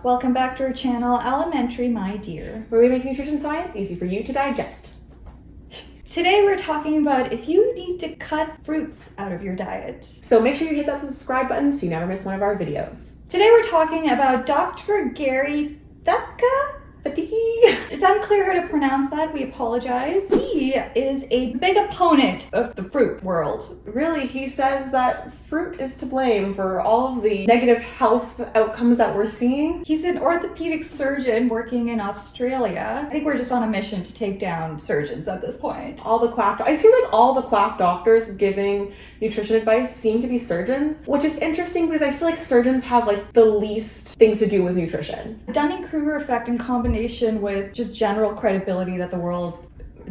Welcome back to our channel, Elementary My Dear, where we make nutrition science easy for you to digest. Today we're talking about if you need to cut fruits out of your diet. So make sure you hit that subscribe button so you never miss one of our videos. Today we're talking about Dr. Gary Fettke? Fettke. It's unclear how to pronounce that, we apologize. He is a big opponent of the fruit world. Really, he says that fruit is to blame for all of the negative health outcomes that we're seeing. He's an orthopedic surgeon working in Australia. I think we're just on a mission to take down surgeons at this point. All the quack, I see like all the quack doctors giving nutrition advice seem to be surgeons, which is interesting because I feel like surgeons have like the least things to do with nutrition. The Dunning-Kruger effect in combination with just general credibility that the world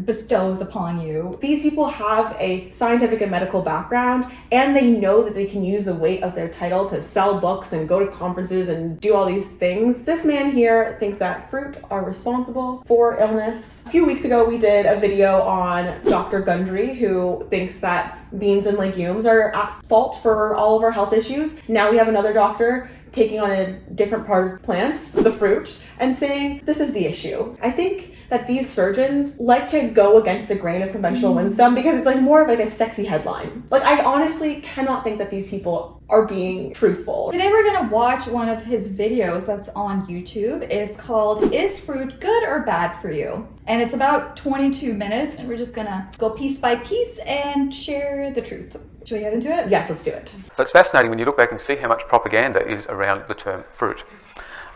bestows upon you. These people have a scientific and medical background, and they know that they can use the weight of their title to sell books and go to conferences and do all these things. This man here thinks that fruit are responsible for illness. A few weeks ago, we did a video on Dr. Gundry, who thinks that beans and legumes are at fault for all of our health issues. Now we have another doctor taking on a different part of plants, the fruit, and saying this is the issue. I think that these surgeons like to go against the grain of conventional wisdom because it's like more of like a sexy headline. Like I honestly cannot think that these people are being truthful. Today we're gonna watch one of his videos that's on YouTube. It's called Is Fruit Good or Bad for You? And it's about 22 minutes and we're just gonna go piece by piece and share the truth. Should we get into it? Yes, let's do it. So it's fascinating when you look back and see how much propaganda is around the term fruit.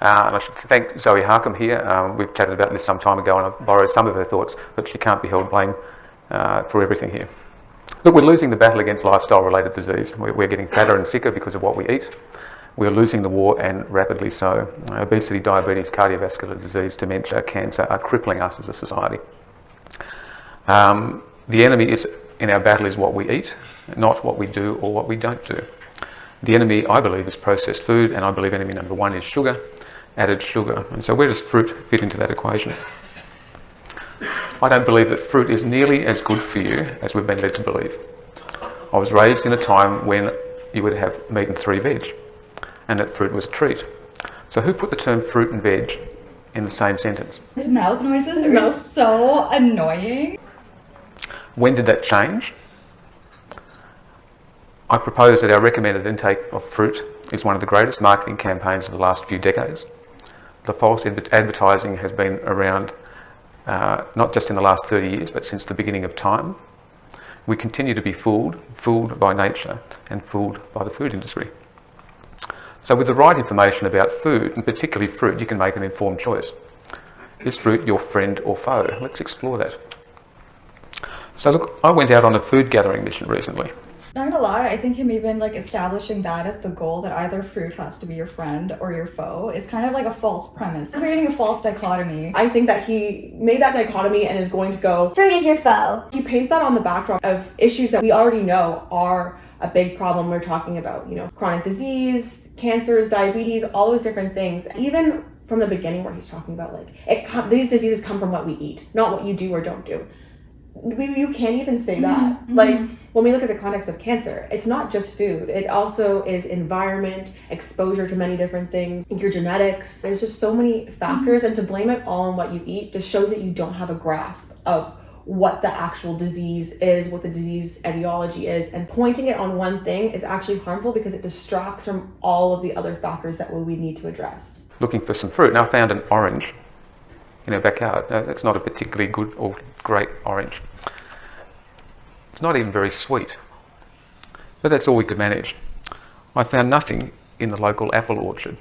And I should thank Zoe Harcum here. We've chatted about this some time ago and I've borrowed some of her thoughts, but she can't be held blame for everything here. Look, we're losing the battle against lifestyle-related disease. We're getting fatter and sicker because of what we eat. We're losing the war, and rapidly so. Obesity, diabetes, cardiovascular disease, dementia, cancer are crippling us as a society. The enemy in our battle is what we eat, not what we do or what we don't do. The enemy, I believe, is processed food, and I believe enemy number one is sugar, added sugar. And so where does fruit fit into that equation? I don't believe that fruit is nearly as good for you as we've been led to believe. I was raised in a time when you would have meat and 3 veg, and that fruit was a treat. So who put the term fruit and veg in the same sentence? His mouth noises are so annoying. When did that change? I propose that our recommended intake of fruit is one of the greatest marketing campaigns of the last few decades. The false advertising has been around not just in the last 30 years, but since the beginning of time. We continue to be fooled by nature and fooled by the food industry. So with the right information about food, and particularly fruit, you can make an informed choice. Is fruit your friend or foe? Let's explore that. So look, I went out on a food gathering mission recently. Not gonna lie, I think him even like establishing that as the goal, that either fruit has to be your friend or your foe, is kind of like a false premise, creating a false dichotomy. I think that he made that dichotomy and is going to go, fruit is your foe. He paints that on the backdrop of issues that we already know are a big problem. We're talking about, chronic disease, cancers, diabetes, all those different things. Even from the beginning where he's talking about these diseases come from what we eat, not what you do or don't do. You can't even say that. Mm-hmm. Like when we look at the context of cancer, it's not just food. It also is environment, exposure to many different things, your genetics. There's just so many factors, and to blame it all on what you eat just shows that you don't have a grasp of what the actual disease is, what the disease etiology is, and pointing it on one thing is actually harmful because it distracts from all of the other factors that we need to address. Looking for some fruit, and I found an orange in our backyard. That's not a particularly good or great orange. It's not even very sweet, but that's all we could manage. I found nothing in the local apple orchard.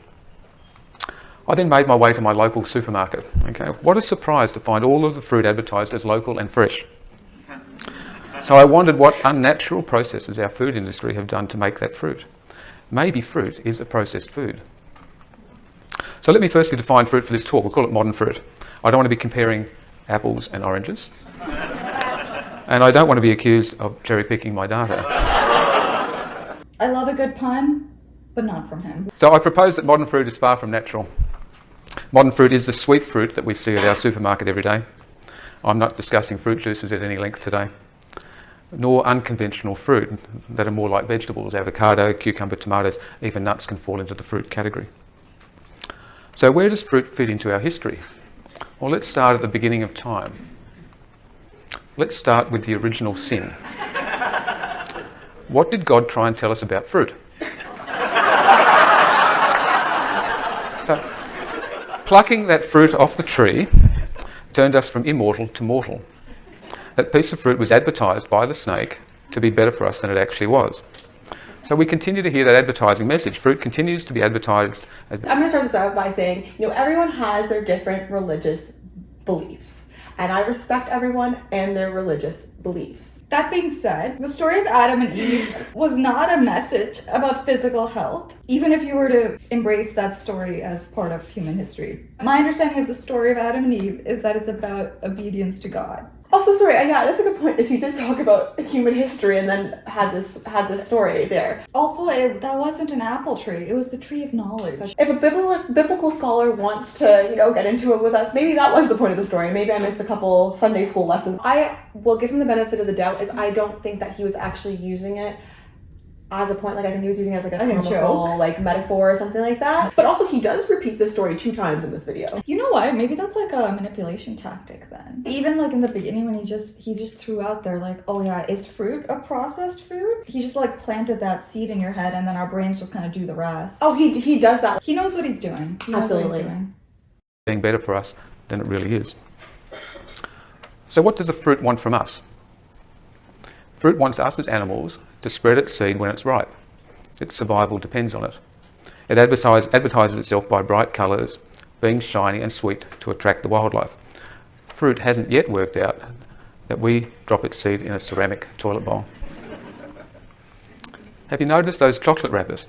I then made my way to my local supermarket. Okay, what a surprise to find all of the fruit advertised as local and fresh. So I wondered what unnatural processes our food industry have done to make that fruit. Maybe fruit is a processed food. So let me firstly define fruit for this talk. We'll call it modern fruit. I don't want to be comparing apples and oranges. And I don't want to be accused of cherry picking my data. I love a good pun, but not from him. So I propose that modern fruit is far from natural. Modern fruit is the sweet fruit that we see at our supermarket every day. I'm not discussing fruit juices at any length today. Nor unconventional fruit that are more like vegetables, avocado, cucumber, tomatoes, even nuts can fall into the fruit category. So where does fruit fit into our history? Well, let's start at the beginning of time. Let's start with the original sin. What did God try and tell us about fruit? So, plucking that fruit off the tree turned us from immortal to mortal. That piece of fruit was advertised by the snake to be better for us than it actually was. So we continue to hear that advertising message. Fruit continues to be advertised as... I'm going to start this out by saying, everyone has their different religious beliefs. And I respect everyone and their religious beliefs. That being said, the story of Adam and Eve was not a message about physical health, even if you were to embrace that story as part of human history. My understanding of the story of Adam and Eve is that it's about obedience to God. Also, sorry, yeah, that's a good point, is he did talk about human history and then had this story there. Also, that wasn't an apple tree, it was the tree of knowledge. If a biblical scholar wants to, get into it with us, maybe that was the point of the story. Maybe I missed a couple Sunday school lessons. I will give him the benefit of the doubt, as I don't think that he was actually using it as a point, I think he was using it as a comical, metaphor or something like that. But also, he does repeat this story 2 times in this video. You know what? Maybe that's a manipulation tactic then. Even in the beginning when he just threw out there oh yeah, is fruit a processed food? He just planted that seed in your head and then our brains just kind of do the rest. Oh, he does that. He knows what he's doing. He knows Absolutely. what he's doing. being better for us than it really is. So what does the fruit want from us? Fruit wants us as animals to spread its seed when it's ripe. Its survival depends on it. It advertises itself by bright colours, being shiny and sweet to attract the wildlife. Fruit hasn't yet worked out that we drop its seed in a ceramic toilet bowl. Have you noticed those chocolate wrappers?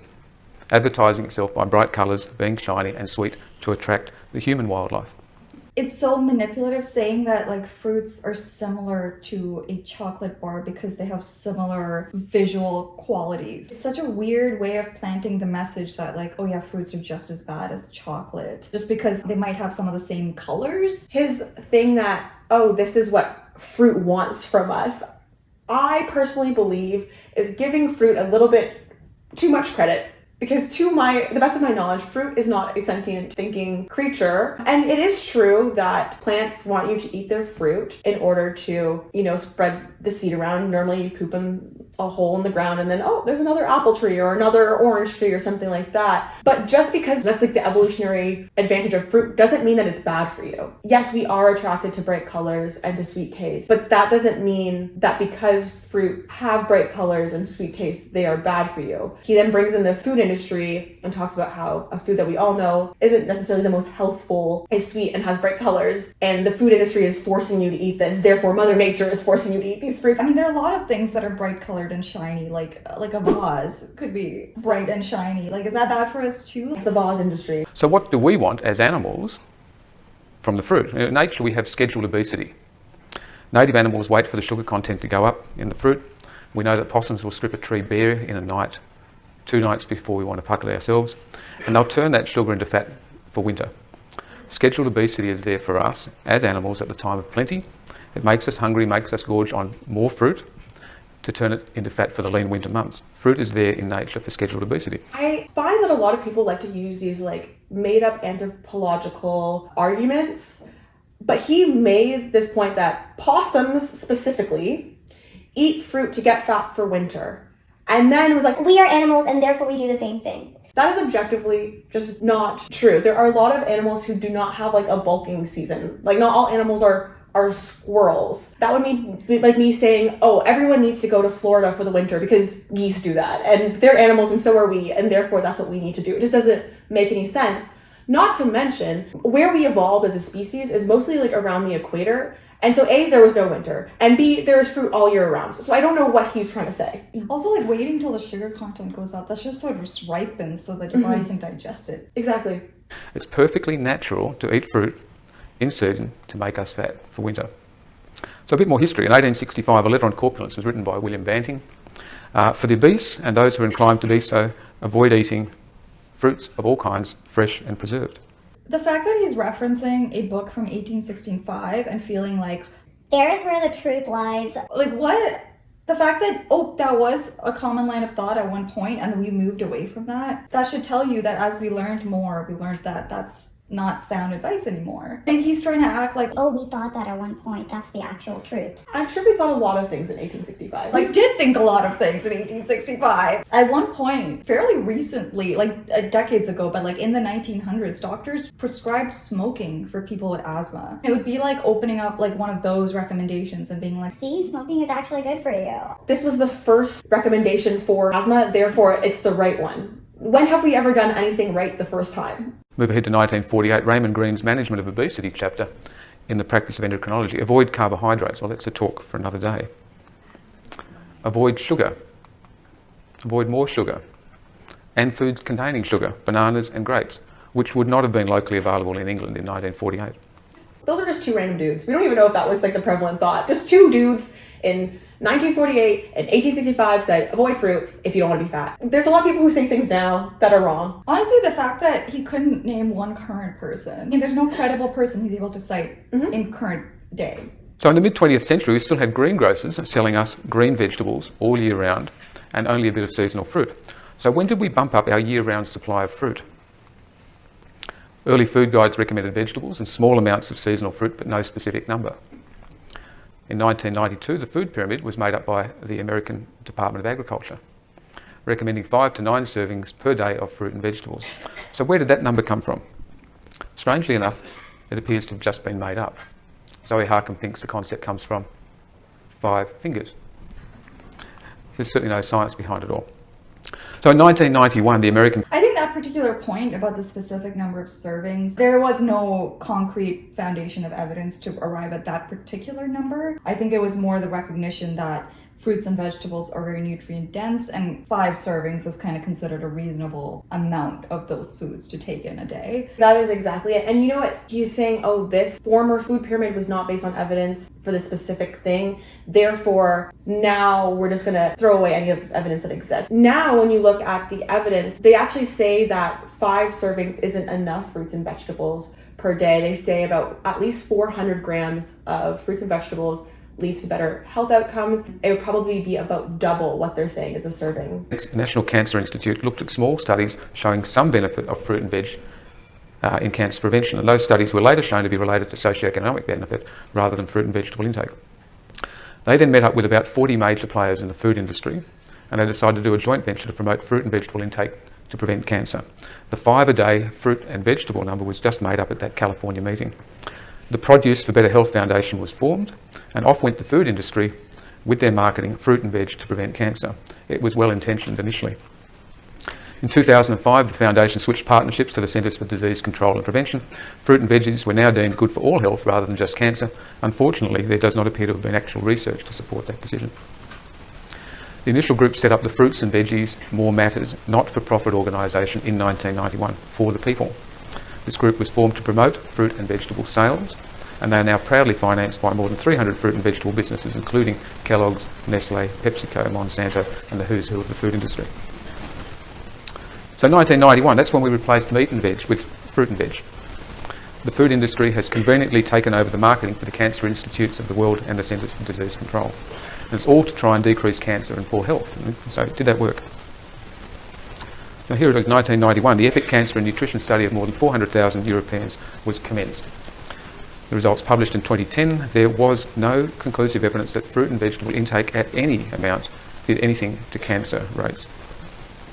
Advertising itself by bright colours, being shiny and sweet to attract the human wildlife. It's so manipulative saying that fruits are similar to a chocolate bar because they have similar visual qualities. It's such a weird way of planting the message that oh yeah, fruits are just as bad as chocolate just because they might have some of the same colors. His thing that, this is what fruit wants from us, I personally believe is giving fruit a little bit too much credit. Because to the best of my knowledge, fruit is not a sentient thinking creature. And it is true that plants want you to eat their fruit in order to, spread the seed around. Normally you poop in a hole in the ground and then, there's another apple tree or another orange tree or something like that. But just because that's the evolutionary advantage of fruit doesn't mean that it's bad for you. Yes, we are attracted to bright colors and to sweet taste, but that doesn't mean that because fruit have bright colors and sweet taste, they are bad for you. He then brings in the food industry and talks about how a food that we all know isn't necessarily the most healthful, is sweet and has bright colors, and the food industry is forcing you to eat this, therefore Mother Nature is forcing you to eat these fruits. I mean, there are a lot of things that are bright colored and shiny, like a vase could be bright and shiny. Is that bad for us too? It's the vase industry. So what do we want as animals from the fruit? In nature we have scheduled obesity. Native animals wait for the sugar content to go up in the fruit. We know that possums will strip a tree bare in a night, 2 nights before we want to pluck it ourselves, and they'll turn that sugar into fat for winter. Scheduled obesity is there for us as animals at the time of plenty. It makes us hungry, makes us gorge on more fruit to turn it into fat for the lean winter months. Fruit is there in nature for scheduled obesity. I find that a lot of people like to use these made up anthropological arguments, but he made this point that possums specifically eat fruit to get fat for winter. And then was we are animals and therefore we do the same thing. That is objectively just not true. There are a lot of animals who do not have a bulking season. Not all animals are squirrels. That would mean me saying, everyone needs to go to Florida for the winter because geese do that. And they're animals and so are we, and therefore that's what we need to do. It just doesn't make any sense. Not to mention, where we evolved as a species is mostly around the equator. And so A, there was no winter, and B, there is fruit all year round. So I don't know what he's trying to say. Also, waiting till the sugar content goes up, that's just just ripens so that your body can digest it. Exactly. It's perfectly natural to eat fruit in season to make us fat for winter. So a bit more history. In 1865, a letter on corpulence was written by William Banting. For the obese and those who are inclined to be so, avoid eating fruits of all kinds, fresh and preserved. The fact that he's referencing a book from 1865 and feeling there is where the truth lies. What? The fact that, that was a common line of thought at one point and then we moved away from that, that should tell you that as we learned more, we learned that that's not sound advice anymore. I think he's trying to act like, Oh, we thought that at one point. That's the actual truth. I'm sure we thought a lot of things in 1865. I did think a lot of things in 1865. At one point, fairly recently, decades ago, but in the 1900s, doctors prescribed smoking for people with asthma. It would be like opening up one of those recommendations and being like, See, smoking is actually good for you. This was the first recommendation for asthma, therefore it's the right one. When have we ever done anything right the first time? Move ahead to 1948, Raymond Green's Management of Obesity chapter in the Practice of Endocrinology. Avoid carbohydrates. Well, that's a talk for another day. Avoid sugar. Avoid more sugar. And foods containing sugar, bananas and grapes, which would not have been locally available in England in 1948. Those are just two random dudes. We don't even know if that was the prevalent thought. Just two dudes in 1948 and 1865 said, avoid fruit if you don't want to be fat. There's a lot of people who say things now that are wrong. honestly, the fact that he couldn't name one current person, there's no credible person he's able to cite in current day. So in the mid-20th century, we still had greengrocers selling us green vegetables all year round and only a bit of seasonal fruit. So when did we bump up our year-round supply of fruit? Early food guides recommended vegetables and small amounts of seasonal fruit, but no specific number. In 1992, the food pyramid was made up by the American Department of Agriculture, recommending 5 to 9 servings per day of fruit and vegetables. So where did that number come from? Strangely enough, it appears to have just been made up. Zoe Harcum thinks the concept comes from 5 fingers. There's certainly no science behind it all. So in 1991, the American... I think that particular point about the specific number of servings, there was no concrete foundation of evidence to arrive at that particular number. I think it was more the recognition that fruits and vegetables are very nutrient dense, and 5 servings is kind of considered a reasonable amount of those foods to take in a day. That is exactly it. And you know what? He's saying, oh, this former food pyramid was not based on evidence for this specific thing. Therefore, now we're just going to throw away any of the evidence that exists. Now, when you look at the evidence, they actually say that 5 servings isn't enough fruits and vegetables per day. They say about at least 400 grams of fruits and vegetables leads to better health outcomes. It would probably be about double what they're saying is a serving. The National Cancer Institute looked at small studies showing some benefit of fruit and veg in cancer prevention, and those studies were later shown to be related to socioeconomic benefit rather than fruit and vegetable intake. They then met up with about 40 major players in the food industry, and they decided to do a joint venture to promote fruit and vegetable intake to prevent cancer. The 5 a day fruit and vegetable number was just made up at that California meeting. The Produce for Better Health Foundation was formed, and off went the food industry with their marketing fruit and veg to prevent cancer. It was well intentioned initially. In 2005, the foundation switched partnerships to the Centres for Disease Control and Prevention. Fruit and veggies were now deemed good for all health rather than just cancer. Unfortunately, there does not appear to have been actual research to support that decision. The initial group set up the Fruits and Veggies More Matters not-for-profit organisation in 1991 for the people. This group was formed to promote fruit and vegetable sales, and they are now proudly financed by more than 300 fruit and vegetable businesses, including Kellogg's, Nestle, PepsiCo, Monsanto, and the who's who of the food industry. So 1991, that's when we replaced meat and veg with fruit and veg. The food industry has conveniently taken over the marketing for the cancer institutes of the world and the Centres for Disease Control. And it's all to try and decrease cancer and poor health. So did that work? So here it is, 1991. The epic cancer and nutrition study of more than 400,000 Europeans was commenced. The results published in 2010, there was no conclusive evidence that fruit and vegetable intake at any amount did anything to cancer rates.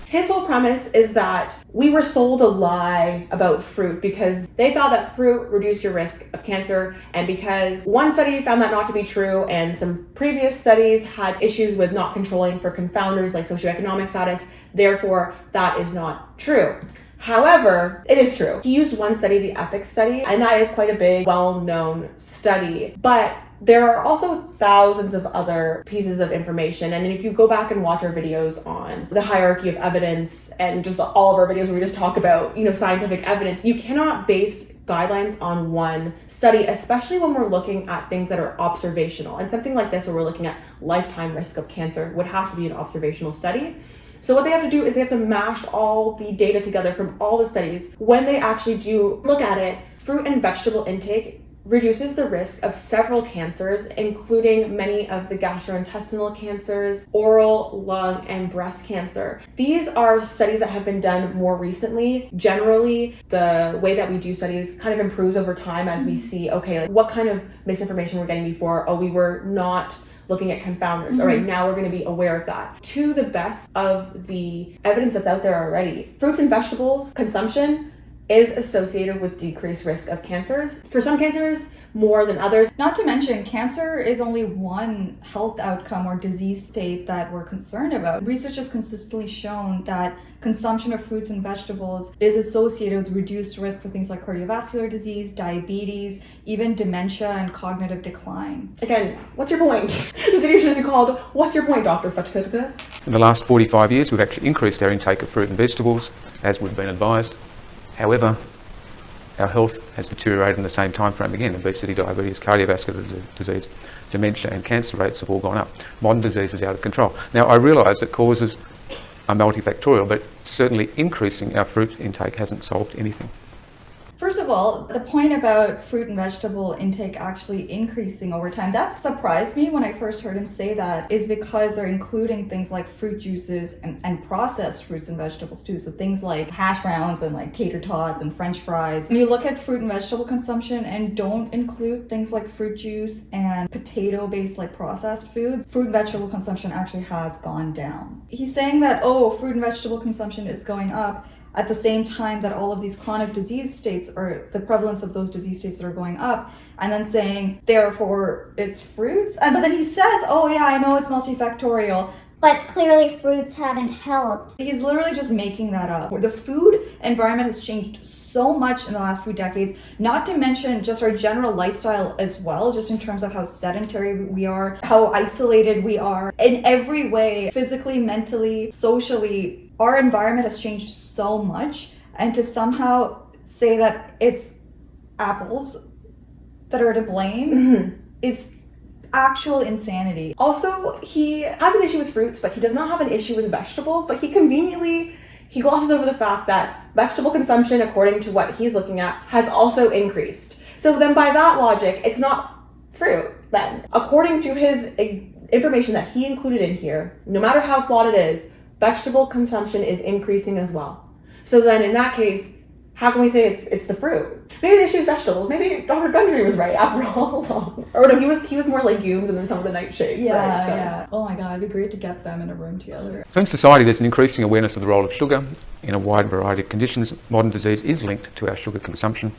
His whole premise is that we were sold a lie about fruit because they thought that fruit reduced your risk of cancer, and because one study found that not to be true and some previous studies had issues with not controlling for confounders like socioeconomic status, therefore that is not true. However, it is true. He used one study, the EPIC study, and that is quite a big, well-known study. But there are also thousands of other pieces of information. And if you go back and watch our videos on the hierarchy of evidence and just all of our videos where we just talk about, scientific evidence, you cannot base guidelines on one study, especially when we're looking at things that are observational. And something like this, where we're looking at lifetime risk of cancer, would have to be an observational study. So what they have to do is they have to mash all the data together from all the studies. When they actually do look at it, fruit and vegetable intake reduces the risk of several cancers, including many of the gastrointestinal cancers, oral, lung, and breast cancer. These are studies that have been done more recently. Generally, the way that we do studies kind of improves over time as we see, okay, like what kind of misinformation we're getting before. Oh, we were not looking at confounders. All right, now we're going to be aware of that. To the best of the evidence that's out there already, fruits and vegetables consumption is associated with decreased risk of cancers. For some cancers, more than others. Not to mention, cancer is only one health outcome or disease state that we're concerned about. Research has consistently shown that consumption of fruits and vegetables is associated with reduced risk for things like cardiovascular disease, diabetes, even dementia and cognitive decline. Again, what's your point? The video should be called, "What's your point, Dr. Fettke?" In the last 45 years, we've actually increased our intake of fruit and vegetables, as we've been advised. However, our health has deteriorated in the same time frame again. Obesity, diabetes, cardiovascular disease, dementia and cancer rates have all gone up. Modern disease is out of control. Now, I realise that causes are multifactorial, but certainly increasing our fruit intake hasn't solved anything. First of all, the point about fruit and vegetable intake actually increasing over time, that surprised me when I first heard him say that, is because they're including things like fruit juices and processed fruits and vegetables too. So things like hash browns and like tater tots and French fries. When you look at fruit and vegetable consumption and don't include things like fruit juice and potato-based like processed foods, fruit and vegetable consumption actually has gone down. He's saying that, oh, fruit and vegetable consumption is going up, at the same time that all of these chronic disease states, or the prevalence of those disease states that are going up, and then saying, therefore, it's fruits. But then he says, oh yeah, I know it's multifactorial. But clearly fruits haven't helped. He's literally just making that up. The food environment has changed so much in the last few decades, not to mention just our general lifestyle as well, just in terms of how sedentary we are, how isolated we are. In every way, physically, mentally, socially, our environment has changed so much, and to somehow say that it's apples that are to blame is actual insanity. Also, he has an issue with fruits, but he does not have an issue with vegetables, but he glosses over the fact that vegetable consumption, according to what he's looking at, has also increased. So then by that logic, it's not fruit then. According to his information that he included in here, no matter how flawed it is, vegetable consumption is increasing as well. So then in that case, how can we say it's the fruit? Maybe the issue is vegetables. Maybe Dr. Gundry was right after all. Or no, he was more legumes and then some of the nightshades. Yeah, right? So. yeah. Oh my God, it'd be great to get them in a room together. So in society, there's an increasing awareness of the role of sugar in a wide variety of conditions. Modern disease is linked to our sugar consumption.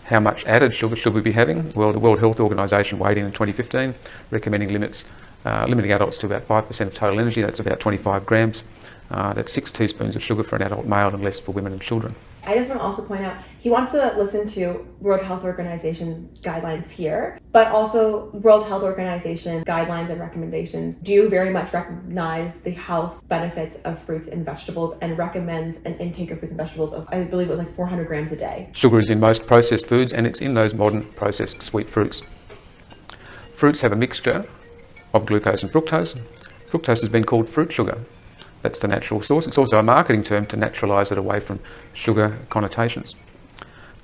How much added sugar should we be having? Well, the World Health Organization weighed in 2015, recommending limiting adults to about 5% of total energy. That's about 25 grams. That's 6 teaspoons of sugar for an adult male and less for women and children. I just want to also point out, he wants to listen to World Health Organization guidelines here, but also World Health Organization guidelines and recommendations do very much recognize the health benefits of fruits and vegetables and recommends an intake of fruits and vegetables of, I believe it was like 400 grams a day. Sugar is in most processed foods, and it's in those modern processed sweet fruits. Fruits have a mixture of glucose and fructose. Fructose has been called fruit sugar. That's the natural source. It's also a marketing term to naturalise it away from sugar connotations.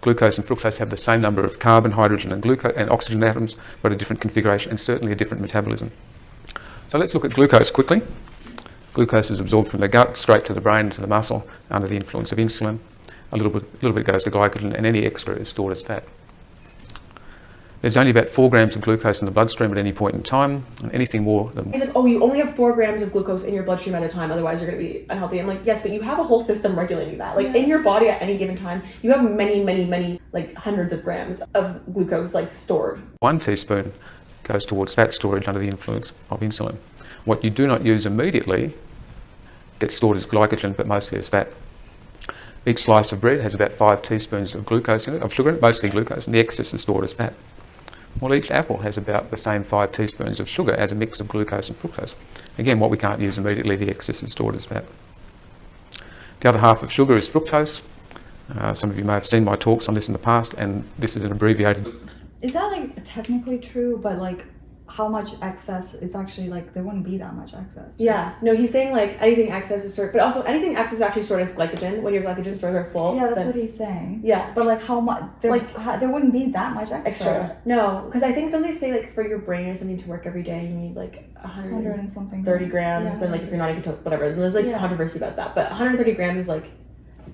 Glucose and fructose have the same number of carbon, hydrogen and oxygen atoms, but a different configuration and certainly a different metabolism. So let's look at glucose quickly. Glucose is absorbed from the gut straight to the brain, to the muscle, under the influence of insulin. A little bit goes to glycogen, and any extra is stored as fat. There's only about 4 grams of glucose in the bloodstream at any point in time, and anything more than... He said, oh, you only have 4 grams of glucose in your bloodstream at a time, otherwise you're going to be unhealthy. I'm like, yes, but you have a whole system regulating that. Like, in your body at any given time, you have many, like hundreds of grams of glucose, like, stored. 1 teaspoon goes towards fat storage under the influence of insulin. What you do not use immediately gets stored as glycogen, but mostly as fat. Each slice of bread has about 5 teaspoons of glucose in it, of sugar, mostly glucose, and the excess is stored as fat. Well, each apple has about the same 5 teaspoons of sugar as a mix of glucose and fructose. Again, what we can't use immediately, the excess is stored as fat. The other half of sugar is fructose. Some of you may have seen my talks on this in the past, and this is an abbreviated... Is that like technically true, but like how much excess, it's actually like there wouldn't be that much excess. Yeah, no, he's saying like anything excess is stored, but also anything excess actually stored as glycogen when your glycogen stores are full. Yeah, that's what he's saying. Yeah. But like how much, there, Like- there wouldn't be that much extra. No, because I think, don't they say like for your brain or something to work every day, you need like 100 and something 30 grams, Yeah. and like if you're not eating whatever, and there's like Yeah. controversy about that, but 130 grams is like,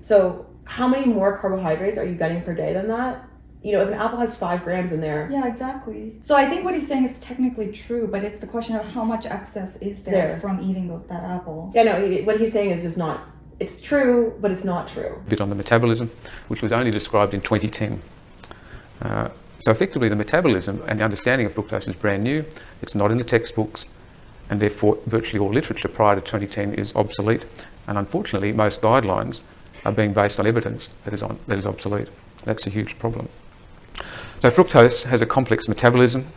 so how many more carbohydrates are you getting per day than that? You know, if an apple has 5 grams in there, Yeah, exactly. So I think what he's saying is technically true, but it's the question of how much excess is there from eating that apple. yeah, no, what he's saying is just not, it's true, but it's not true. A bit on the metabolism, which was only described in 2010. So effectively the metabolism and the understanding of fructose is brand new. It's not in the textbooks, and therefore virtually all literature prior to 2010 is obsolete. And unfortunately, most guidelines are being based on evidence that is obsolete. That's a huge problem. So fructose has a complex metabolism.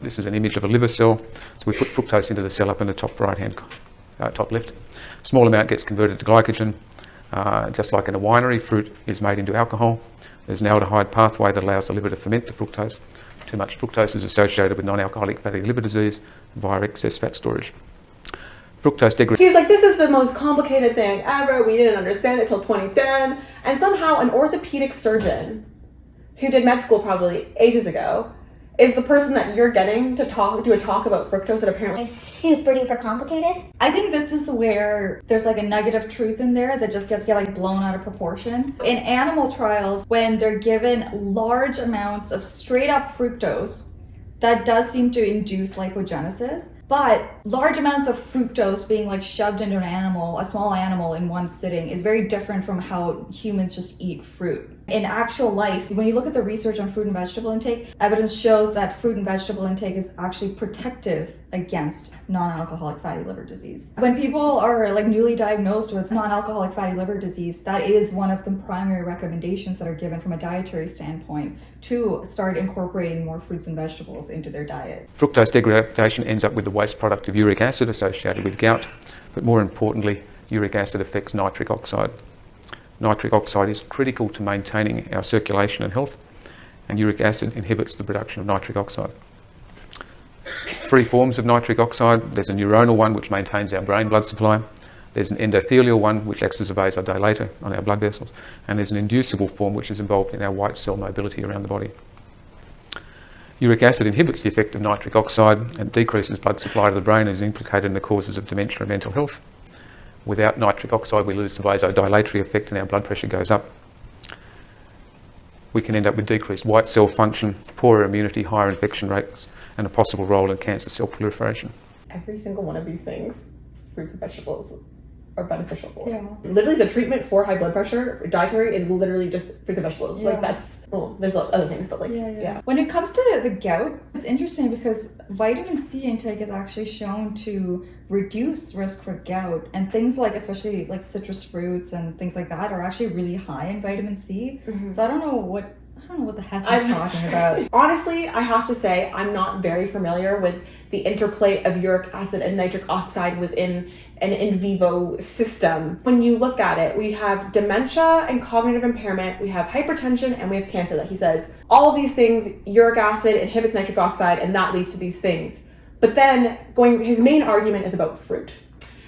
This is an image of a liver cell. So we put fructose into the cell up in the top right-hand, top left. Small amount gets converted to glycogen. Just like in a winery, fruit is made into alcohol. There's an aldehyde pathway that allows the liver to ferment the fructose. Too much fructose is associated with non-alcoholic fatty liver disease via excess fat storage. Fructose degradation. He's like, this is the most complicated thing ever. We didn't understand it till 2010. And somehow an orthopedic surgeon who did med school probably ages ago is the person that you're getting to do a talk about fructose that apparently It's super duper complicated. I think this is where there's like a nugget of truth in there that just gets like blown out of proportion. In animal trials, when they're given large amounts of straight up fructose, that does seem to induce lipogenesis. But large amounts of fructose being like shoved into an animal, a small animal in one sitting, is very different from how humans just eat fruit. In actual life, when you look at the research on fruit and vegetable intake, evidence shows that fruit and vegetable intake is actually protective against non-alcoholic fatty liver disease. When people are like newly diagnosed with non-alcoholic fatty liver disease, that is one of the primary recommendations that are given from a dietary standpoint to start incorporating more fruits and vegetables into their diet. Fructose degradation ends up with the waste product of uric acid associated with gout, but more importantly, uric acid affects nitric oxide. Nitric oxide is critical to maintaining our circulation and health, and uric acid inhibits the production of nitric oxide. 3 forms of nitric oxide. There's a neuronal one which maintains our brain blood supply. There's an endothelial one which acts as a vasodilator on our blood vessels, and there's an inducible form which is involved in our white cell mobility around the body. Uric acid inhibits the effect of nitric oxide and decreases blood supply to the brain and is implicated in the causes of dementia and mental health. Without nitric oxide, we lose the vasodilatory effect and our blood pressure goes up. We can end up with decreased white cell function, poorer immunity, higher infection rates, and a possible role in cancer cell proliferation. every single one of these things, fruits and vegetables, are beneficial for. Yeah. Literally, the treatment for high blood pressure, dietary, is literally just fruits and vegetables. Yeah. Like that's, well, there's other things, but like, yeah. When it comes to the gout, it's interesting because vitamin C intake is actually shown to reduce risk for gout, and things like, especially like citrus fruits and things like that, are actually really high in vitamin C. Mm-hmm. So I don't know what the heck he's talking about. Honestly, I have to say I'm not very familiar with the interplay of uric acid and nitric oxide within an in vivo system. When you look at it, we have dementia and cognitive impairment, we have hypertension, and we have cancer, that he says. All of these things, uric acid inhibits nitric oxide, and that leads to these things. But then his main argument is about fruit.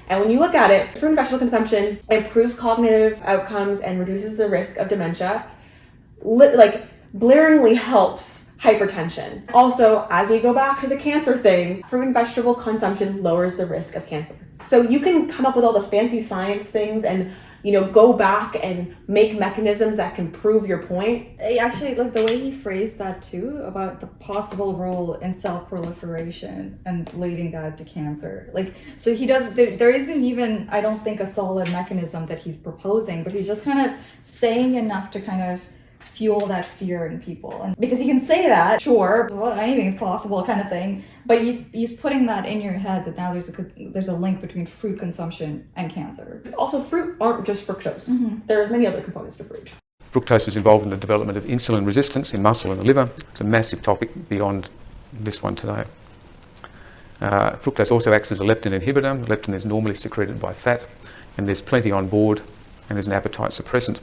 And when you look at it, fruit and vegetable consumption improves cognitive outcomes and reduces the risk of dementia. Blaringly helps hypertension. Also, as we go back to the cancer thing, fruit and vegetable consumption lowers the risk of cancer. So you can come up with all the fancy science things and, go back and make mechanisms that can prove your point. Actually, like the way he phrased that too, about the possible role in cell proliferation and leading that to cancer. So he does, there isn't even, I don't think, a solid mechanism that he's proposing, but he's just kind of saying enough to kind of fuel that fear in people. And because he can say that, sure, well, anything's possible kind of thing, but he's putting that in your head that now there's a link between fruit consumption and cancer. Also, fruit aren't just fructose. Mm-hmm. There's many other components to fruit. Fructose is involved in the development of insulin resistance in muscle and the liver. It's a massive topic beyond this one today. Fructose also acts as a leptin inhibitor. Leptin is normally secreted by fat, and there's plenty on board, and there's an appetite suppressant.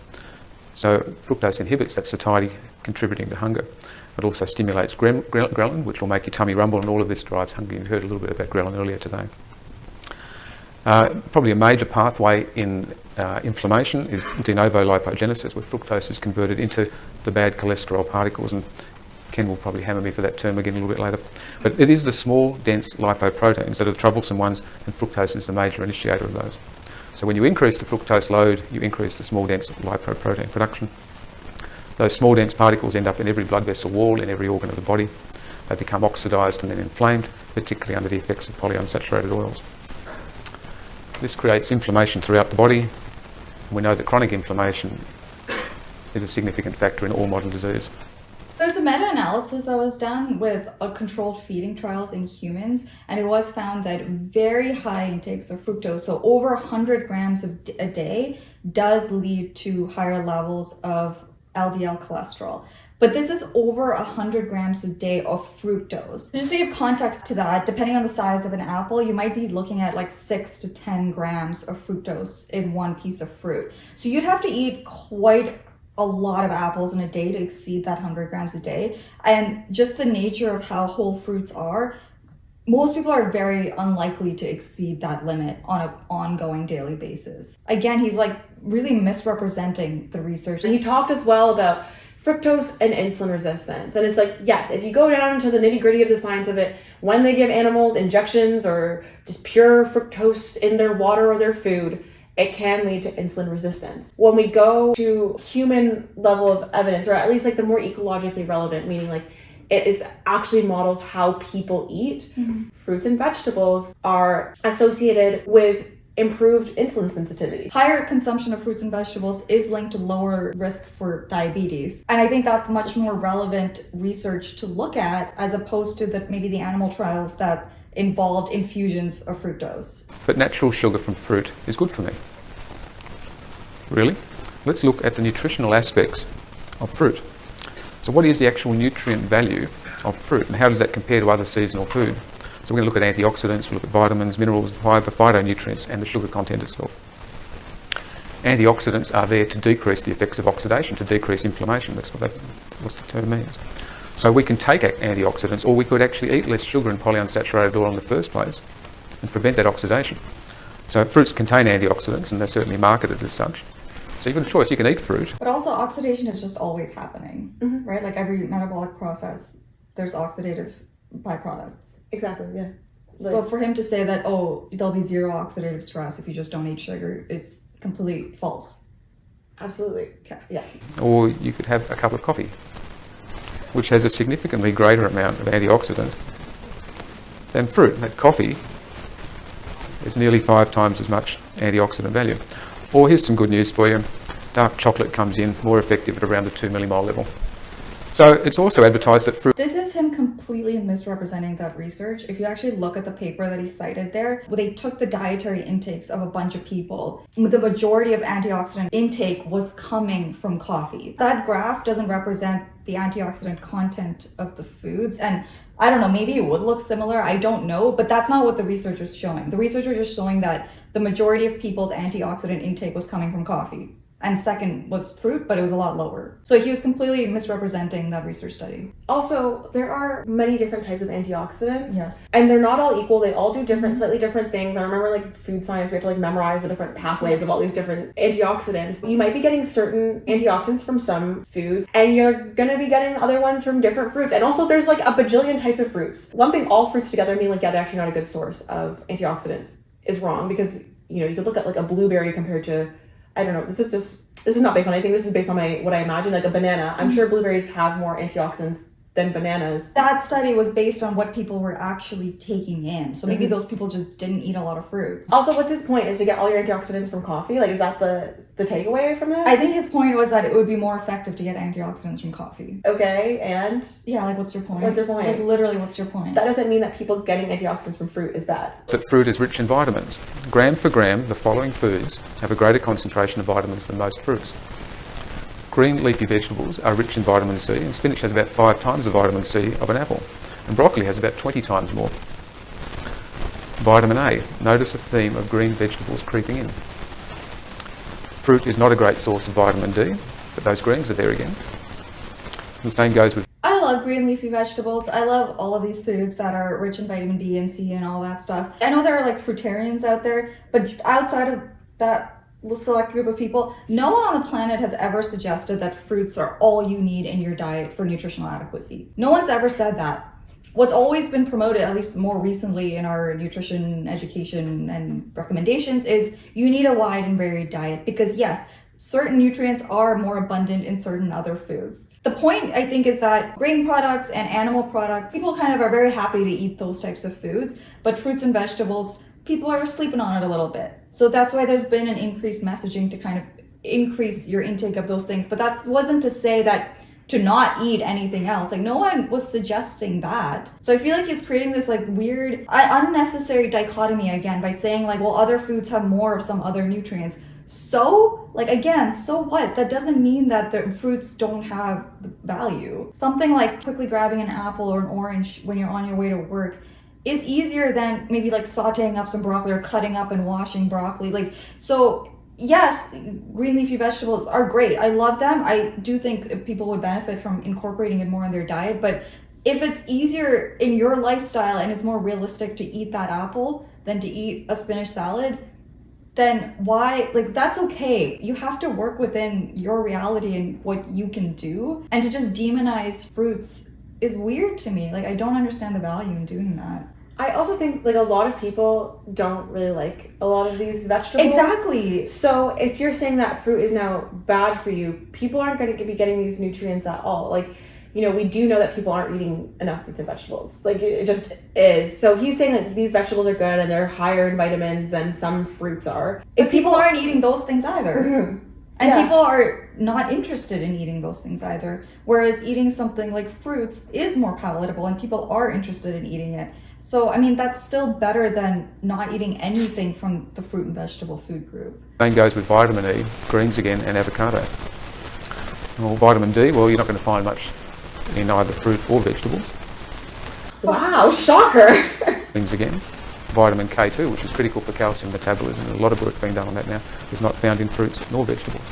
So fructose inhibits that satiety, contributing to hunger. It also stimulates ghrelin, which will make your tummy rumble, and all of this drives hunger. You heard a little bit about ghrelin earlier today. Probably a major pathway in inflammation is de novo lipogenesis, where fructose is converted into the bad cholesterol particles, and Ken will probably hammer me for that term again a little bit later. But it is the small, dense lipoproteins that are the troublesome ones, and fructose is the major initiator of those. So when you increase the fructose load, you increase the small, dense lipoprotein production. Those small, dense particles end up in every blood vessel wall, in every organ of the body. They become oxidised and then inflamed, particularly under the effects of polyunsaturated oils. This creates inflammation throughout the body. We know that chronic inflammation is a significant factor in all modern disease. There's a meta-analysis that was done with controlled feeding trials in humans, and it was found that very high intakes of fructose, so over 100 grams a day, does lead to higher levels of LDL cholesterol. But this is over 100 grams a day of fructose. Just to give context to that, depending on the size of an apple, you might be looking at like 6 to 10 grams of fructose in one piece of fruit. So you'd have to eat quite a lot of apples in a day to exceed that 100 grams a day. And just the nature of how whole fruits are, most people are very unlikely to exceed that limit on an ongoing daily basis. Again, he's like really misrepresenting the research. He talked as well about fructose and insulin resistance. And it's like, yes, if you go down to the nitty gritty of the science of it, when they give animals injections or just pure fructose in their water or their food, it can lead to insulin resistance. When we go to human level of evidence, or at least like the more ecologically relevant, meaning like it is actually models how people eat, fruits and vegetables are associated with improved insulin sensitivity. Higher consumption of fruits and vegetables is linked to lower risk for diabetes. And I think that's much more relevant research to look at as opposed to maybe the animal trials that involved infusions of fructose. But natural sugar from fruit is good for me. Really? Let's look at the nutritional aspects of fruit. So what is the actual nutrient value of fruit, and how does that compare to other seasonal food? So we're going to look at antioxidants, we'll look at vitamins, minerals, fibre, phytonutrients, and the sugar content itself. Antioxidants are there to decrease the effects of oxidation, to decrease inflammation. That's what the term means. So we can take antioxidants, or we could actually eat less sugar and polyunsaturated oil in the first place and prevent that oxidation. So fruits contain antioxidants, and they're certainly marketed as such. So you've got a choice. You can eat fruit. But also oxidation is just always happening, right? Like every metabolic process, there's oxidative byproducts. Exactly, yeah. So for him to say that, oh, there'll be zero oxidative stress if you just don't eat sugar is completely false. Absolutely. Yeah. Or you could have a cup of coffee, which has a significantly greater amount of antioxidant than fruit. That coffee is nearly 5 times as much antioxidant value. Or here's some good news for you. Dark chocolate comes in more effective at around the 2 millimole level. So it's also advertised that fruit... This is him completely misrepresenting that research. If you actually look at the paper that he cited there, they took the dietary intakes of a bunch of people. The majority of antioxidant intake was coming from coffee. That graph doesn't represent the antioxidant content of the foods. And I don't know, maybe it would look similar, I don't know, but that's not what the research was showing. The research was just showing that the majority of people's antioxidant intake was coming from coffee. And second was fruit, but it was a lot lower. So he was completely misrepresenting that research study. Also, there are many different types of antioxidants. Yes. And they're not all equal. They all do different, slightly different things. I remember like food science, we had to like memorize the different pathways of all these different antioxidants. You might be getting certain antioxidants from some foods, and you're gonna be getting other ones from different fruits. And also there's like a bajillion types of fruits. Lumping all fruits together, meaning like, yeah, they're actually not a good source of antioxidants is wrong, because, you know, you could look at like a blueberry compared to, I don't know, this is not based on anything. This is based on what I imagine, like a banana. I'm sure blueberries have more antioxidants than bananas. That study was based on what people were actually taking in. So maybe those people just didn't eat a lot of fruits. Also, what's his point? Is to get all your antioxidants from coffee? Like, is that the takeaway from this? I think his point was that it would be more effective to get antioxidants from coffee. Okay, and? Yeah, like what's your point? What's your point? Like literally, what's your point? That doesn't mean that people getting antioxidants from fruit is bad. So fruit is rich in vitamins. Gram for gram, the following foods have a greater concentration of vitamins than most fruits. Green leafy vegetables are rich in vitamin C, and spinach has about 5 times the vitamin C of an apple, and broccoli has about 20 times more. Vitamin A. Notice a theme of green vegetables creeping in. Fruit is not a great source of vitamin D, but those greens are there again. And the same goes with... I love love green leafy vegetables. I love all of these foods that are rich in vitamin B and C and all that stuff. I know there are like fruitarians out there, but outside of that select group of people, no one on the planet has ever suggested that fruits are all you need in your diet for nutritional adequacy. No one's ever said that. What's always been promoted, at least more recently in our nutrition education and recommendations, is you need a wide and varied diet because yes, certain nutrients are more abundant in certain other foods. The point, I think, is that grain products and animal products, people kind of are very happy to eat those types of foods, but fruits and vegetables, people are sleeping on it a little bit. So that's why there's been an increased messaging to kind of increase your intake of those things. But that wasn't to say that to not eat anything else. Like, no one was suggesting that. So I feel like he's creating this like weird, unnecessary dichotomy again by saying like, well, other foods have more of some other nutrients. So, like, again, so what? That doesn't mean that the fruits don't have value. Something like quickly grabbing an apple or an orange when you're on your way to work is easier than maybe like sauteing up some broccoli or cutting up and washing broccoli. Like, so yes, green leafy vegetables are great. I love them. I do think people would benefit from incorporating it more in their diet, but if it's easier in your lifestyle and it's more realistic to eat that apple than to eat a spinach salad, then why, like, that's okay. You have to work within your reality and what you can do. And to just demonize fruits is weird to me. Like, I don't understand the value in doing that. I also think like a lot of people don't really like a lot of these vegetables. Exactly. So if you're saying that fruit is now bad for you, people aren't going to be getting these nutrients at all. Like, you know, we do know that people aren't eating enough fruits and vegetables. Like, it just is. So he's saying that these vegetables are good and they're higher in vitamins than some fruits are. If people aren't eating those things either. Mm-hmm. And Yeah. people are not interested in eating those things either. Whereas eating something like fruits is more palatable and people are interested in eating it. So, I mean, that's still better than not eating anything from the fruit and vegetable food group. Same goes with vitamin E, greens again, and avocado. Well, vitamin D, well, you're not going to find much in either fruit or vegetables. Wow, shocker. Things again. Vitamin K2, which is critical for calcium metabolism, and a lot of work being done on that now, is not found in fruits nor vegetables.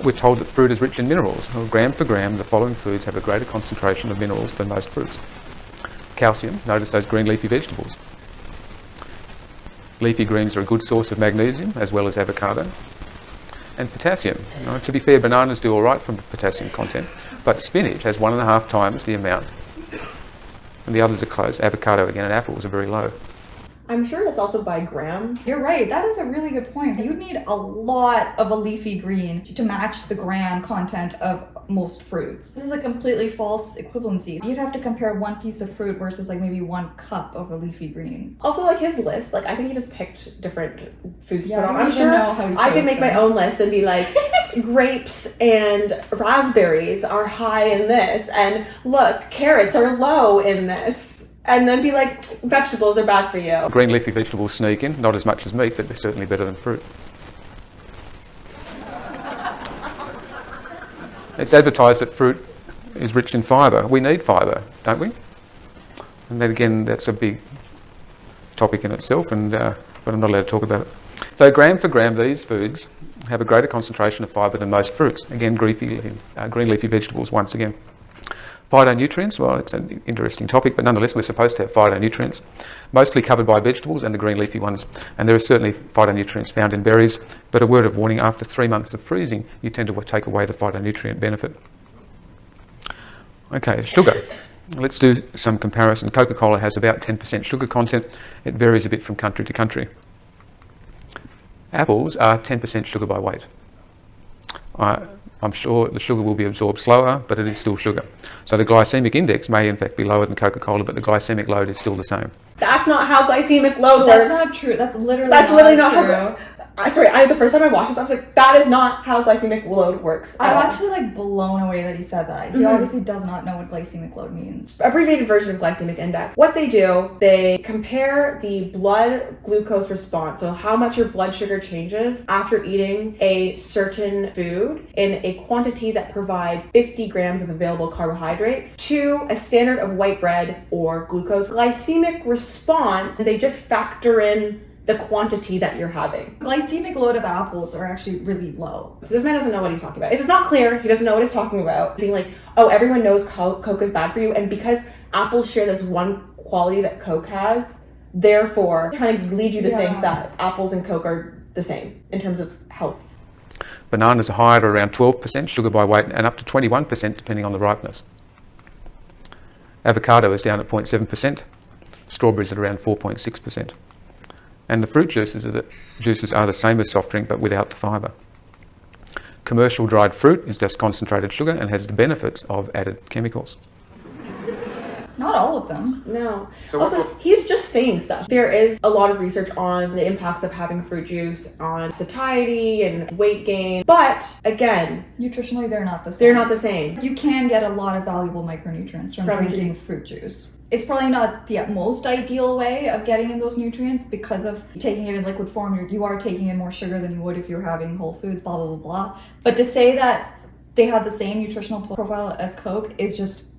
We're told that fruit is rich in minerals. Well, gram for gram, the following foods have a greater concentration of minerals than most fruits. Calcium, notice those green leafy vegetables. Leafy greens are a good source of magnesium, as well as avocado. And potassium. To be fair, bananas do all right from potassium content, but spinach has 1.5 times the amount. And the others are close. Avocado again and apples are very low. I'm sure that's also by gram. You're right, that is a really good point. You need a lot of a leafy green to match the gram content of most fruits. This is a completely false equivalency. You'd have to compare one piece of fruit versus like maybe 1 cup of a leafy green. Also, like his list, like I think he just picked different foods to Yeah, put on. I I'm don't even sure know how he I chose could make my things. own list and be like, grapes and raspberries are high in this, and look, carrots are low in this. And then be like, vegetables are bad for you. Green leafy vegetables sneak in, not as much as meat, but they're certainly better than fruit. It's advertised that fruit is rich in fibre. We need fibre, don't we? And then again, that's a big topic in itself, and but I'm not allowed to talk about it. So gram for gram, these foods have a greater concentration of fibre than most fruits. Again, green leafy vegetables once again. Phytonutrients, well, it's an interesting topic, but nonetheless, we're supposed to have phytonutrients, mostly covered by vegetables and the green leafy ones. And there are certainly phytonutrients found in berries, but a word of warning, after 3 months of freezing, you tend to take away the phytonutrient benefit. Okay, sugar. Let's do some comparison. Coca-Cola has about 10% sugar content. It varies a bit from country to country. Apples are 10% sugar by weight. I'm sure the sugar will be absorbed slower, but it is still sugar. So the glycemic index may in fact be lower than Coca-Cola, but the glycemic load is still the same. That's not how glycemic load works. That's not true. That's literally not true. how. The first time I watched this, I was like, that is not how glycemic load works. I'm at all. actually like blown away that he said that. He obviously does not know what glycemic load means. Abbreviated version of glycemic index. What they do, they compare the blood glucose response, so how much your blood sugar changes after eating a certain food in a quantity that provides 50 grams of available carbohydrates to a standard of white bread or glucose. Glycemic response, they just factor in the quantity that you're having. Glycemic load of apples are actually really low. So this man doesn't know what he's talking about. If it's not clear, he doesn't know what he's talking about. Being like, oh, everyone knows Coke is bad for you, and because apples share this one quality that Coke has, therefore trying to lead you to think that apples and Coke are the same in terms of health. Bananas are higher at around 12% sugar by weight and up to 21% depending on the ripeness. Avocado is down at 0.7%, strawberries at around 4.6%. And the fruit juices are the same as soft drink but without the fibre. Commercial dried fruit is just concentrated sugar and has the benefits of added chemicals. Not all of them. No. Also, he's just saying stuff. There is a lot of research on the impacts of having fruit juice on satiety and weight gain. But again, nutritionally, they're not the same. They're not the same. You can get a lot of valuable micronutrients from drinking fruit juice. It's probably not the most ideal way of getting in those nutrients because of taking it in liquid form. You are taking in more sugar than you would if you're having whole foods, blah, blah, blah, blah. But to say that they have the same nutritional profile as Coke is just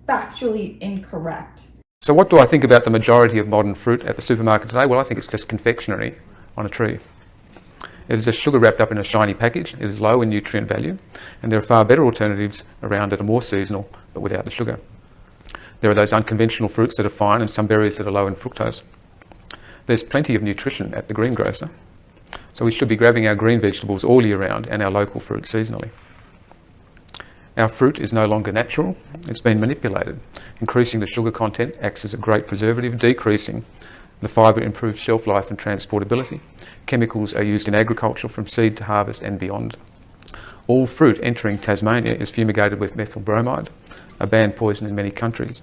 factually incorrect. So what do I think about the majority of modern fruit at the supermarket today? Well, I think it's just confectionery on a tree. It is just sugar wrapped up in a shiny package. It is low in nutrient value, and there are far better alternatives around that are more seasonal but without the sugar. There are those unconventional fruits that are fine and some berries that are low in fructose. There's plenty of nutrition at the greengrocer, so we should be grabbing our green vegetables all year round and our local fruit seasonally. Our fruit is no longer natural, it's been manipulated. Increasing the sugar content acts as a great preservative, decreasing the fibre improves shelf life and transportability. Chemicals are used in agriculture from seed to harvest and beyond. All fruit entering Tasmania is fumigated with methyl bromide, a banned poison in many countries.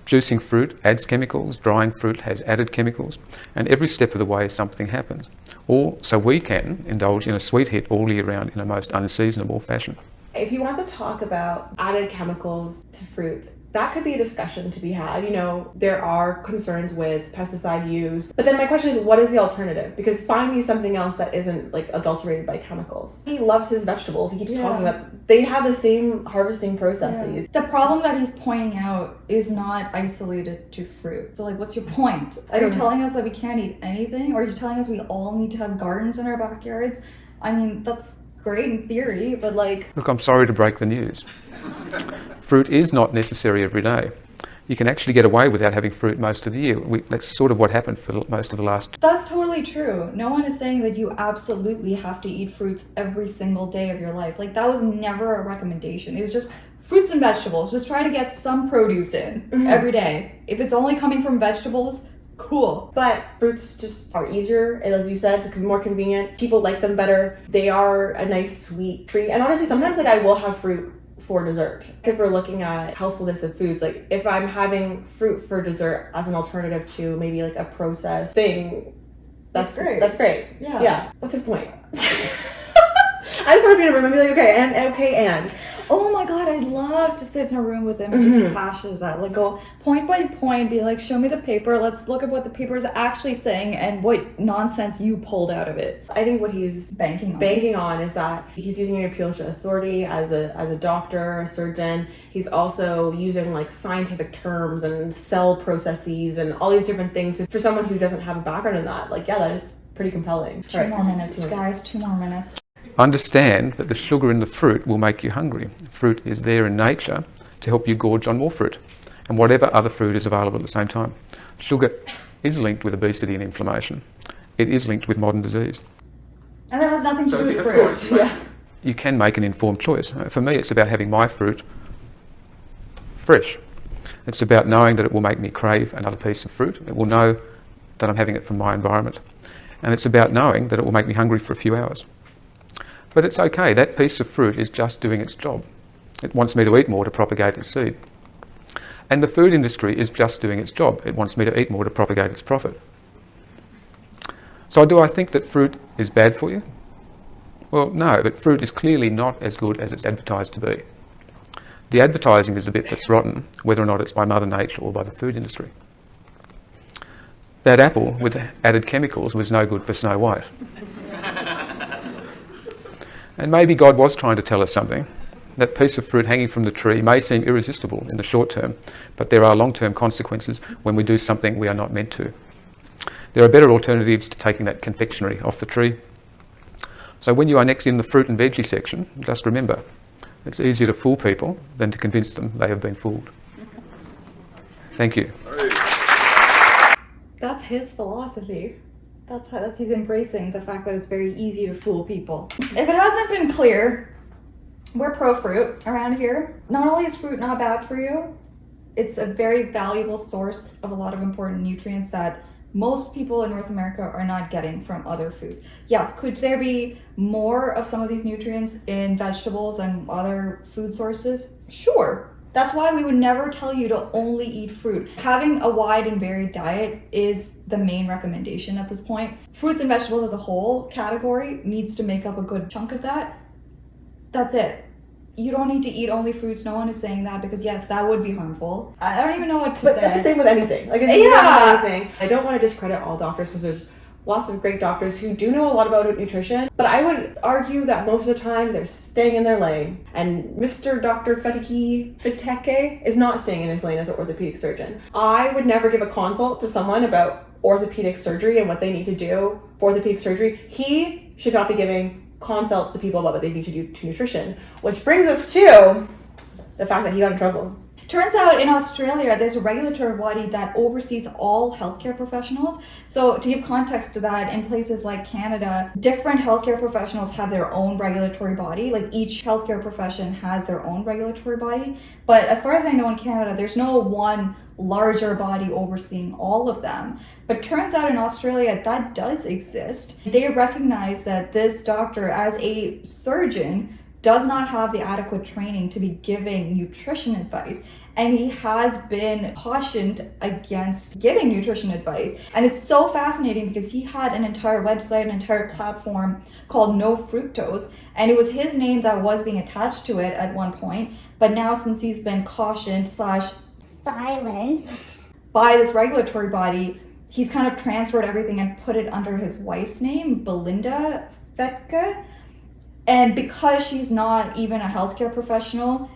Juicing fruit adds chemicals, drying fruit has added chemicals, and every step of the way something happens. All so we can indulge in a sweet hit all year round in a most unseasonable fashion. If you want to talk about added chemicals to fruits, that could be a discussion to be had. You know, there are concerns with pesticide use. But then my question is, what is the alternative? Because find me something else that isn't like adulterated by chemicals. He loves his vegetables. He keeps talking about they have the same harvesting processes. The problem that he's pointing out is not isolated to fruit. So like, what's your point? Are you telling us that we can't eat anything? Or are you telling us we all need to have gardens in our backyards? I mean, that's great in theory, but like... Look, I'm sorry to break the news. Fruit is not necessary every day. You can actually get away without having fruit most of the year. That's sort of what happened for most of the last... That's totally true. No one is saying that you absolutely have to eat fruits every single day of your life. Like, that was never a recommendation. It was just fruits and vegetables. Just try to get some produce in every day. If it's only coming from vegetables, cool. But fruits just are easier, and as you said, more convenient. People like them better. They are a nice sweet treat. And honestly, sometimes like I will have fruit for dessert. If we're looking at healthfulness of foods, like if I'm having fruit for dessert as an alternative to maybe like a processed thing, that's great. That's great. Yeah. What's his point? I just want to be in a room and be like, okay, and. Oh my god, I'd love to sit in a room with him and just hash this out. Like, go point by point, be like, show me the paper, let's look at what the paper is actually saying and what nonsense you pulled out of it. I think what he's banking on is that he's using an appeal to authority as a doctor, a surgeon. He's also using like scientific terms and cell processes and all these different things. For someone who doesn't have a background in that, like, yeah, that is pretty compelling. Two more minutes, guys, 2 more minutes. Understand that the sugar in the fruit will make you hungry. Fruit is there in nature to help you gorge on more fruit and whatever other food is available at the same time. Sugar is linked with obesity and inflammation. It is linked with modern disease. And that has nothing to do with fruit. You can make an informed choice. For me, it's about having my fruit fresh. It's about knowing that it will make me crave another piece of fruit. It will know that I'm having it from my environment. And it's about knowing that it will make me hungry for a few hours. But it's okay, that piece of fruit is just doing its job. It wants me to eat more to propagate its seed. And the food industry is just doing its job. It wants me to eat more to propagate its profit. So do I think that fruit is bad for you? Well, no, but fruit is clearly not as good as it's advertised to be. The advertising is the bit that's rotten, whether or not it's by Mother Nature or by the food industry. That apple with added chemicals was no good for Snow White. And maybe God was trying to tell us something. That piece of fruit hanging from the tree may seem irresistible in the short term, but there are long-term consequences when we do something we are not meant to. There are better alternatives to taking that confectionery off the tree. So when you are next in the fruit and veggie section, just remember, it's easier to fool people than to convince them they have been fooled. Thank you. That's his philosophy. That's he's embracing the fact that it's very easy to fool people. If it hasn't been clear, we're pro-fruit around here. Not only is fruit not bad for you, it's a very valuable source of a lot of important nutrients that most people in North America are not getting from other foods. Yes, could there be more of some of these nutrients in vegetables and other food sources? Sure. That's why we would never tell you to only eat fruit. Having a wide and varied diet is the main recommendation at this point. Fruits and vegetables as a whole category needs to make up a good chunk of that. That's it. You don't need to eat only fruits. No one is saying that because yes, that would be harmful. I don't even know what to say. But that's the same with anything. Like, it's the same with anything. I don't want to discredit all doctors because there's lots of great doctors who do know a lot about nutrition, but I would argue that most of the time they're staying in their lane. And Mr. Dr. Fettke is not staying in his lane as an orthopedic surgeon. I would never give a consult to someone about orthopedic surgery and what they need to do for orthopedic surgery. He should not be giving consults to people about what they need to do to nutrition, which brings us to the fact that he got in trouble. Turns out in Australia, there's a regulatory body that oversees all healthcare professionals. So to give context to that, in places like Canada, different healthcare professionals have their own regulatory body. Like each healthcare profession has their own regulatory body. But as far as I know in Canada, there's no one larger body overseeing all of them. But turns out in Australia, that does exist. They recognize that this doctor, as a surgeon, does not have the adequate training to be giving nutrition advice. And he has been cautioned against giving nutrition advice. And it's so fascinating because he had an entire website, an entire platform called No Fructose. And it was his name that was being attached to it at one point. But now since he's been cautioned / silenced by this regulatory body, he's kind of transferred everything and put it under his wife's name, Belinda Fettke. And because she's not even a healthcare professional,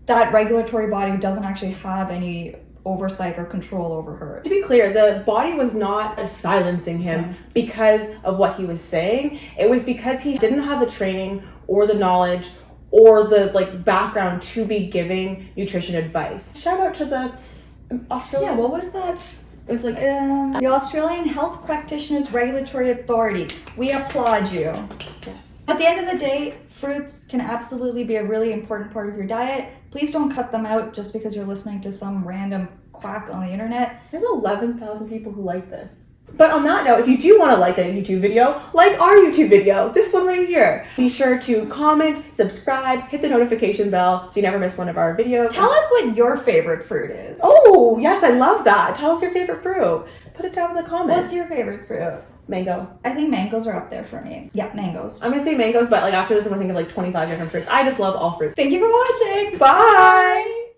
that regulatory body doesn't actually have any oversight or control over her. To be clear, the body was not silencing him because of what he was saying. It was because he didn't have the training or the knowledge or the background to be giving nutrition advice. Shout out to the Australian. Yeah, what was that? It was the Australian Health Practitioners Regulatory Authority. We applaud you. Yes. At the end of the day, fruits can absolutely be a really important part of your diet. Please don't cut them out just because you're listening to some random quack on the internet. There's 11,000 people who like this. But on that note, if you do want to like a YouTube video, like our YouTube video, this one right here. Be sure to comment, subscribe, hit the notification bell so you never miss one of our videos. Tell us what your favorite fruit is. Oh, yes, I love that. Tell us your favorite fruit. Put it down in the comments. What's your favorite fruit? Mango. I think mangoes are up there for me. Yeah, mangoes. I'm gonna say mangoes, but after this I'm gonna think of 25 different fruits. I just love all fruits. Thank you for watching. Bye!